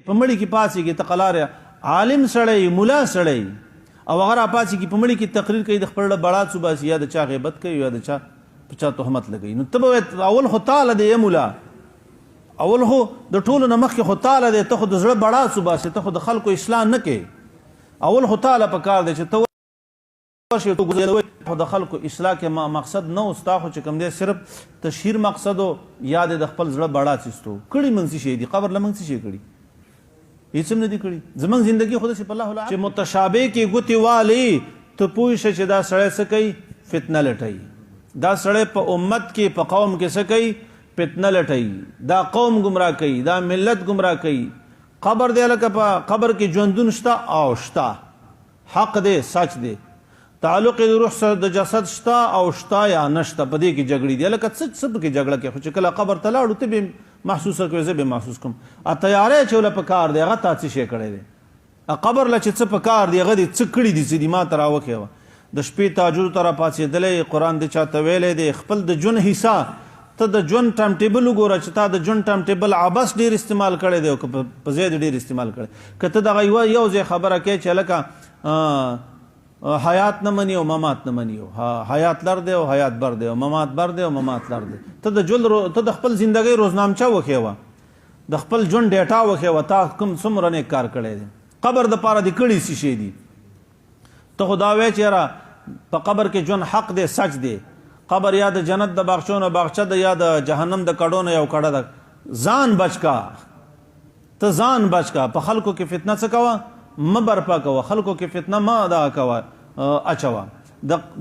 په مړي کې پاسې کې تقلاره عالم سړی مولا سړی او هغه را پاسې کې په مړي کې تقریر کوي د خپل بڑا صوباسي یا د چا غیبت کوي یا د چا په چا تهمت لګوي. نو ته اول خو تعالی دی مولا، اول خو د ټولو نه مخکې خو تعالی دی، ته خو د زړه بڑا صوباسي، ته خو د خلکو اصلاح نه کوې. اول خو تعالی په کار دی چې ته د خلکو اصلاح کې مقصد نه ستا خو چې کوم دی صرف تشهیر مقصد و یا د خپل زړه بڑا څیستو کړي. موږ څه شی دي قبر له موږ څه شی کړي؟ هېڅ هم نه دي کړي. زموږ زندګي خو داسې په الله چې متشابه کې ګوتې والي، ته پوه شه چې دا سړی څه کوي؟ فتنه لټوي. دا سړی په امت کې په قوم کې څه کوي؟ فتنه لټوي. دا قوم گمراه کوي، دا ملت گمراه کوي. قبر دی لکه په قبر کې ژوندون شته او شته، حق دی سچ دی، تعلق د روح سره د جسد شته او شته یا نشته، په دې کې جګړې دي. لکه څه پکې جګړه کوي؟ خو چې کله قبر ته لاړو ته به محسوسه کوي، زه به محسوس کوم. تیاری چې له په کار دی هغه تا څه شی کړی دی؟ قبر له چې څه په کار دی هغه دې څه کړي دي چې دې ما ته راوښیوه. د شپې تهجد ته راپاڅېدلی، قرآن دې چاته ویلی دی، خپل د ژوند حصه ته د ژوند ټایم ټیبل وګوره چې تا د ژوند ټایم ټیبل عبس ډېر استعمال کړی دی او که په ځای دې ډېر استعمال کړی. که ته دغه یو ځای خبره کوې چې هلکه حیات نه مني او ممات نه مني، حیات لر دی او حیات بر دی او ممات بر دی او ممات لر دی. ته د خپل زندګۍ روزنامچه وښیوه، د خپل ژوند ډیټا وښیوه، تا کوم څومره نیک کار کړی دی. قبر دپاره دې کړي څه شی دي؟ ته خو دا وایې چې یاره په قبر کې ژوند حق دی سچ دی. قبر یا د جنت د باغچو نه باغچه ده یا د جهنم د کډو نه یو کډه ده. ځان بچ کا، ته ځان بچ کا. په خلکو کې فتنه څه کوه؟ مه برپا کوه. خلکو کې فتنه مه دغه کوه اچوه.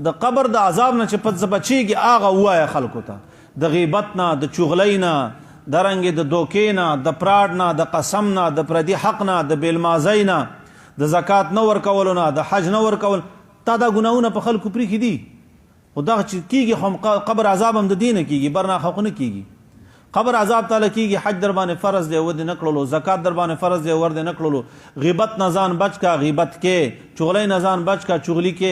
د قبر د عذاب نه چې پس بچیږي هغه ووایه خلکو ته، د غیبت نه، د چغلۍ نه، دارنګې د دوکې نه، د پراډ نه، د قسم نه، د پردي حق نه، د بیلمازۍ نه، د زکات نه ورکولو نه، د حج نه ورکول. تا دا ګناهونه په خلکو پرېښي دي. خو دغه چې کېږي خو قبر عذاب هم د دې نه کېږي، برناخه خو نه کېږي. قبر عذاب تعالی کېږي. حج در باندې فرض دی ودې نه کړلو، زکات در باندې فرض دی ور دې نه کړلو. غیبت نه ځان بچ کا، غیبت کې. چغلۍ نه ځان بچ کا، چغلي کې.